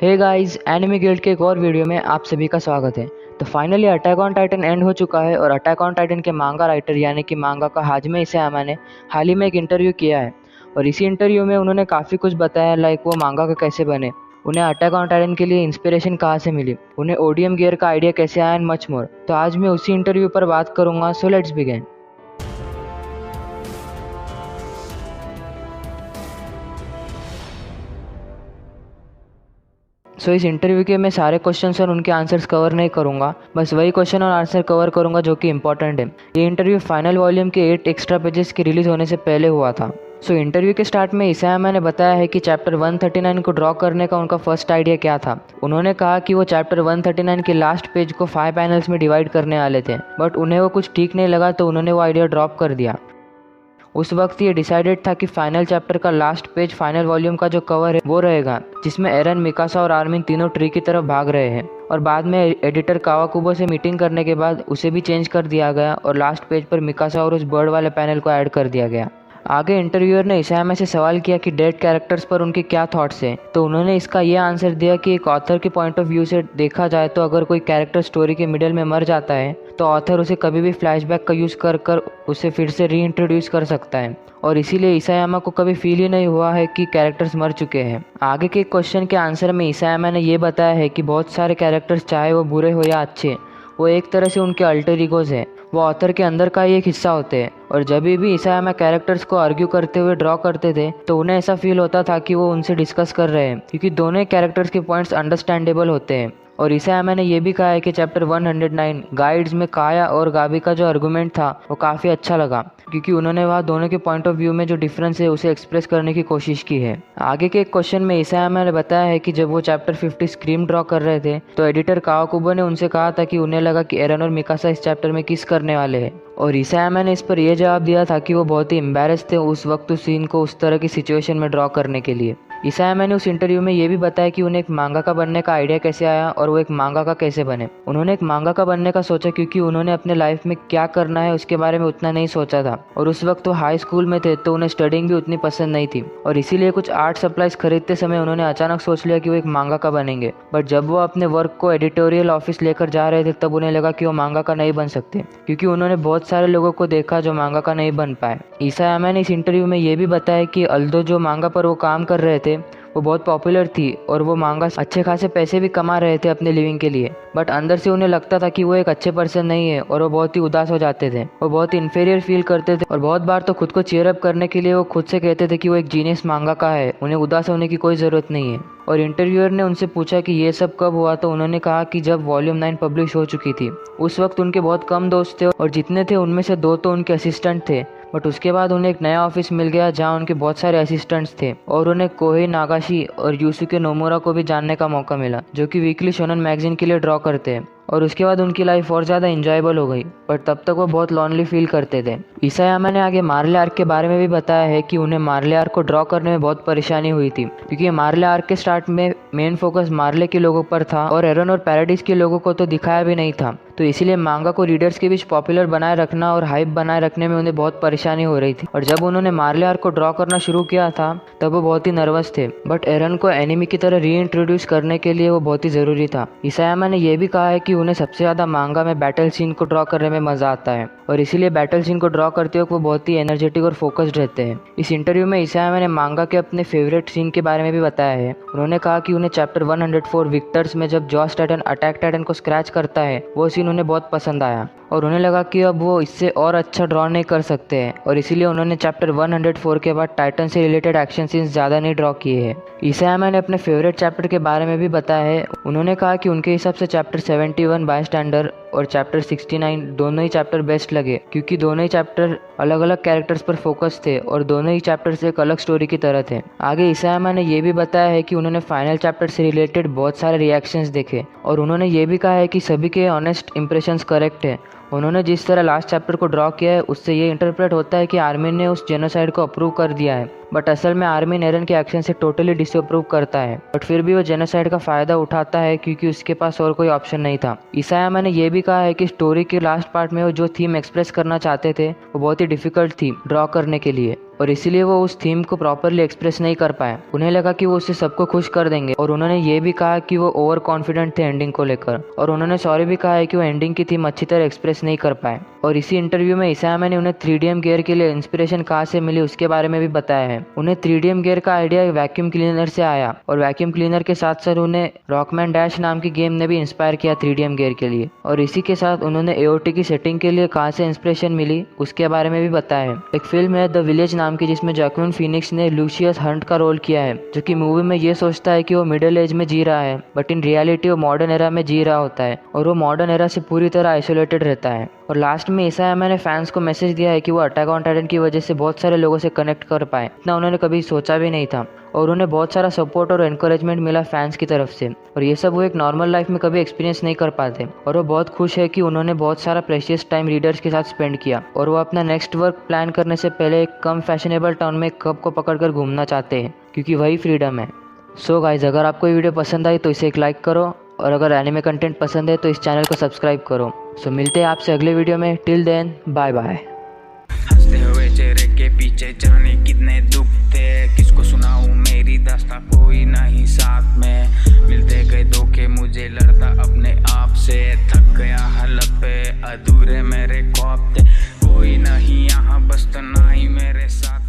Hey guys, enemy guild के एक और वीडियो में आप सभी का स्वागत है। तो finally attack on Titan and हो चुका है और अटैक ऑन टाइटन के मांगा राइटर यानी कि मांगा का हाजमे इसायामा ने हाल ही में एक इंटरव्यू किया है और इसी इंटरव्यू में उन्होंने काफ़ी कुछ बताया, लाइक वो मांगा का कैसे बने, उन्हें अटैक ऑन टाइटन के लिए इंस्पिरेशन कहाँ से मिली, उन्हें ओडीएम गियर का आइडिया कैसे आया एंड मच मोर। तो आज मैं उसी इंटरव्यू पर बात करूँगा, सो लेट्स बिगिन। इस इंटरव्यू के मैं सारे क्वेश्चंस और उनके आंसर्स कवर नहीं करूंगा, बस वही क्वेश्चन और आंसर कवर करूंगा जो कि इंपॉर्टेंट है। ये इंटरव्यू फाइनल वॉल्यूम के 8 एक्स्ट्रा पेजेस के रिलीज होने से पहले हुआ था। इंटरव्यू के स्टार्ट में इसायामा ने बताया है कि चैप्टर 139 को ड्रॉ करने का उनका फर्स्ट आइडिया क्या था। उन्होंने कहा कि वो चैप्टर 139 के लास्ट पेज को 5 पैनल्स में डिवाइड करने वाले थे, बट उन्हें वो कुछ ठीक नहीं लगा तो उन्होंने वो आइडिया ड्रॉप कर दिया। उस वक्त ये डिसाइडेड था कि फाइनल चैप्टर का लास्ट पेज फाइनल वॉल्यूम का जो कवर है वो रहेगा, जिसमें एरन, मिकासा और आर्मिन तीनों ट्री की तरफ भाग रहे हैं। और बाद में एडिटर कावाकुबो से मीटिंग करने के बाद उसे भी चेंज कर दिया गया और लास्ट पेज पर मिकासा और उस बर्ड वाले पैनल को ऐड कर दिया गया। आगे इंटरव्यूअर ने इसायामा से सवाल किया कि डेड कैरेक्टर्स पर उनके क्या थॉट्स हैं, तो उन्होंने इसका ये आंसर दिया कि एक ऑथर के पॉइंट ऑफ व्यू से देखा जाए तो अगर कोई कैरेक्टर स्टोरी के मिडिल में मर जाता है तो ऑथर उसे कभी भी फ्लैशबैक का यूज़ कर कर उसे फिर से रीइंट्रोड्यूस कर सकता है, और इसीलिए इसायामा को कभी फील ही नहीं हुआ है कि कैरेक्टर्स मर चुके हैं। आगे के क्वेश्चन के आंसर में इसायामा ने ये बताया है कि बहुत सारे कैरेक्टर्स, चाहे वो बुरे हो या अच्छे, वो एक तरह से उनके अल्टर ईगोज हैं, वो ऑथर के अंदर का ही एक हिस्सा होते हैं। और जब भी इसायामा कैरेक्टर्स को आर्ग्यू करते हुए ड्रॉ करते थे तो उन्हें ऐसा फील होता था कि वो उनसे डिस्कस कर रहे हैं, क्योंकि दोनों कैरेक्टर्स के पॉइंट्स अंडरस्टैंडेबल होते हैं। और इसायामा ने यह भी कहा है कि चैप्टर 109 गाइड्स में काया और गाबी का जो आर्गूमेंट था वो काफ़ी अच्छा लगा, क्योंकि उन्होंने वहाँ दोनों के पॉइंट ऑफ व्यू में जो डिफरेंस है उसे एक्सप्रेस करने की कोशिश की है। आगे के एक क्वेश्चन में इसायामा ने बताया है कि जब वो चैप्टर 50 स्क्रीम ड्रॉ कर रहे थे तो एडिटर कावाकुबो ने उनसे कहा था कि उन्हें लगा कि एरन और मिकासा इस चैप्टर में किस करने वाले हैं, और इसायामा ने इस पर यह जवाब दिया था कि वो बहुत ही एम्बेरस थे उस वक्त उस सीन को उस तरह की सिचुएशन में ड्रॉ करने के लिए। इसायामा ने उस इंटरव्यू में ये भी बताया कि उन्हें एक मांगा का बनने का आइडिया कैसे आया और वो एक मांगा का कैसे बने। उन्होंने एक मांगा का बनने का सोचा क्योंकि उन्होंने अपने लाइफ में क्या करना है उसके बारे में उतना नहीं सोचा था, और उस वक्त वो हाई स्कूल में थे तो उन्हें स्टडिंग भी उतनी पसंद नहीं थी, और इसीलिए कुछ आर्ट सप्लाईज खरीदते समय उन्होंने अचानक सोच लिया कि वो एक मांगा का बनेंगे। बट जब वो अपने वर्क को एडिटोरियल ऑफिस लेकर जा रहे थे तब उन्हें लगा कि वो मांगा का नहीं बन सकते, क्योंकि उन्होंने बहुत सारे लोगों को देखा जो मांगा का नहीं बन पाए। इसायामा ने इस इंटरव्यू में ये भी बताया कि अल्दो जो मांगा पर वो काम कर रहे थे वो बहुत पॉपुलर थी और वो मांगा अच्छे खासे पैसे भी कमा रहे थे अपने लिविंग के लिए, बट अंदर से उन्हें लगता था कि वो एक अच्छे पर्सन नहीं है और वो बहुत ही उदास हो जाते थे, वो बहुत ही इन्फीरियर फील करते थे, और बहुत बार तो खुद को चीयर अप करने के लिए वो खुद से कहते थे कि वो एक जीनियस मांगा का है, उन्हें उदास होने की कोई ज़रूरत नहीं है। और इंटरव्यूअर ने उनसे पूछा कि ये सब कब हुआ, तो उन्होंने कहा कि जब वॉल्यूम 9 पब्लिश हो चुकी थी। उस वक्त उनके बहुत कम दोस्त थे और जितने थे उनमें से 2 तो उनके असिस्टेंट थे, बट उसके बाद उन्हें एक नया ऑफिस मिल गया जहां उनके बहुत सारे असिस्टेंट्स थे, और उन्हें कोहे नागाशी और यूसुके नोमुरा को भी जानने का मौका मिला जो कि वीकली शोनन मैगजीन के लिए ड्रॉ करते हैं। और उसके बाद उनकी लाइफ और ज़्यादा इंजॉयबल हो गई, पर तब तक वो बहुत लॉनली फील करते थे। इसायामा ने आगे मार्ले आर्क के बारे में भी बताया है कि उन्हें मार्ले आर्क को ड्रॉ करने में बहुत परेशानी हुई थी, क्योंकि मार्ले आर्क के स्टार्ट में मेन फोकस मार्ले के लोगों पर था और एरन और पैराडाइस के लोगों को तो दिखाया भी नहीं था, तो इसीलिए मांगा को रीडर्स के बीच पॉपुलर बनाए रखना और हाइप बनाए रखने में उन्हें बहुत परेशानी हो रही थी। और जब उन्होंने मार्ले आर्क को ड्रॉ करना शुरू किया था तब वो बहुत ही नर्वस थे, बट एरन को एनिमी की तरह रीइंट्रोड्यूस करने के लिए वो बहुत ही ज़रूरी था। इसायामा ने यह भी कहा है कि उन्हें सबसे ज़्यादा मांगा में बैटल सीन को ड्रॉ करने में मज़ा आता है, और इसीलिए बैटल सीन को ड्रॉ करते वक्त वो बहुत ही एनर्जेटिक और फोकस्ड रहते हैं। इस इंटरव्यू में इसायामा ने मांगा के अपने फेवरेट सीन के बारे में भी बताया है। उन्होंने कहा कि उन्हें चैप्टर 104 विक्टर्स में जब जॉस टाइटन अटैक टाइटन को स्क्रैच करता है वो सीन उन्हें बहुत पसंद आया, और उन्हें लगा कि अब वो इससे और अच्छा ड्रॉ नहीं कर सकते हैं, और इसीलिए उन्होंने चैप्टर 104 के बाद टाइटन से रिलेटेड एक्शन सीन्स ज़्यादा नहीं ड्रॉ किए हैं। इसायामा ने अपने फेवरेट चैप्टर के बारे में भी बताया है। उन्होंने कहा कि उनके हिसाब से चैप्टर 71 बायस्टैंडर और चैप्टर 69 दोनों ही चैप्टर बेस्ट लगे, क्योंकि दोनों ही चैप्टर अलग अलग कैरेक्टर्स पर फोकस थे और दोनों ही चैप्टर्स एक अलग स्टोरी की तरह थे। आगे इसायामा ने यह भी बताया है कि उन्होंने फाइनल चैप्टर से रिलेटेड बहुत सारे रिएक्शंस देखे, और उन्होंने ये भी कहा है कि सभी के ऑनेस्ट इंप्रेशंस करेक्ट है। उन्होंने जिस तरह लास्ट चैप्टर को ड्रॉ किया है उससे ये इंटरप्रेट होता है कि आर्मिन ने उस जेनोसाइड को अप्रूव कर दिया है, बट असल में आर्मिन एरन के एक्शन से टोटली डिसअप्रूव करता है, बट फिर भी वो जेनोसाइड का फ़ायदा उठाता है क्योंकि उसके पास और कोई ऑप्शन नहीं था। इसायामा ने यह भी कहा है कि स्टोरी के लास्ट पार्ट में वो जो थीम एक्सप्रेस करना चाहते थे वो बहुत ही डिफ़िकल्ट थी ड्रॉ करने के लिए, और इसीलिए वो उस थीम को प्रॉपरली एक्सप्रेस नहीं कर पाए। उन्हें लगा कि वो उससे सबको खुश कर देंगे और उन्होंने ये भी कहा कि वो ओवर कॉन्फिडेंट थे एंडिंग को लेकर, और उन्होंने सॉरी भी कहा है कि वो एंडिंग की थीम अच्छी तरह एक्सप्रेस नहीं कर पाए। और इसी इंटरव्यू में इसायामा ने उन्हें 3DM गियर के लिए इंस्पिरेशन कहाँ से मिली उसके बारे में भी बताया है। उन्हें 3DM गियर का आइडिया वैक्यूम क्लीनर से आया और वैक्यूम क्लीनर के साथ साथ उन्हें रॉकमैन डैश नाम की गेम ने भी इंस्पायर किया 3DM गियर के लिए। और इसी के साथ उन्होंने AOT की सेटिंग के लिए कहाँ से इंस्पिरेशन मिली उसके बारे में भी बताया है। एक फिल्म है द विलेज नाम की जिसमें जॉक्विन फीनिक्स ने लूसियस हंट का रोल किया है, जो कि मूवी में ये सोचता है कि वो मिडिल एज में जी रहा है, बट इन रियलिटी वो मॉडर्न एरा में जी रहा होता है और वो मॉडर्न एरा से पूरी तरह आइसोलेटेड रहता है। और लास्ट में इसायामा ने फैंस को मैसेज दिया है कि वो अटैक ऑन टाइटन की वजह से बहुत सारे लोगों से कनेक्ट कर पाए, इतना उन्होंने कभी सोचा भी नहीं था, और उन्हें बहुत सारा सपोर्ट और एनकरेजमेंट मिला फैंस की तरफ से, और ये सब वो एक नॉर्मल लाइफ में कभी एक्सपीरियंस नहीं कर पाते। और वो बहुत खुश है कि उन्होंने बहुत सारा प्रेशियस टाइम रीडर्स के साथ स्पेंड किया, और वो अपना नेक्स्ट वर्क प्लान करने से पहले एक कम फैशनेबल टाउन में कप को पकड़कर घूमना चाहते हैं, क्योंकि वही फ्रीडम है। सो गाइज, अगर आपको ये वीडियो पसंद आई तो इसे एक लाइक करो, और अगर एनिमे कंटेंट पसंद है तो इस चैनल को सब्सक्राइब करो। सो मिलते हैं आपसे अगले वीडियो में। Till then, bye bye. हंसते हुए चेहरे के पीछे जाने कितने दुख थे, किसको सुनाऊं मेरी दास्तां, कोई नहीं साथ में। मिलते गए धोखे, मुझे लड़ता अपने आप से, थक गया हालत पे, अधूरे मेरे ख्वाब थे, कोई नहीं यहाँ बस तो ना ही मेरे साथ।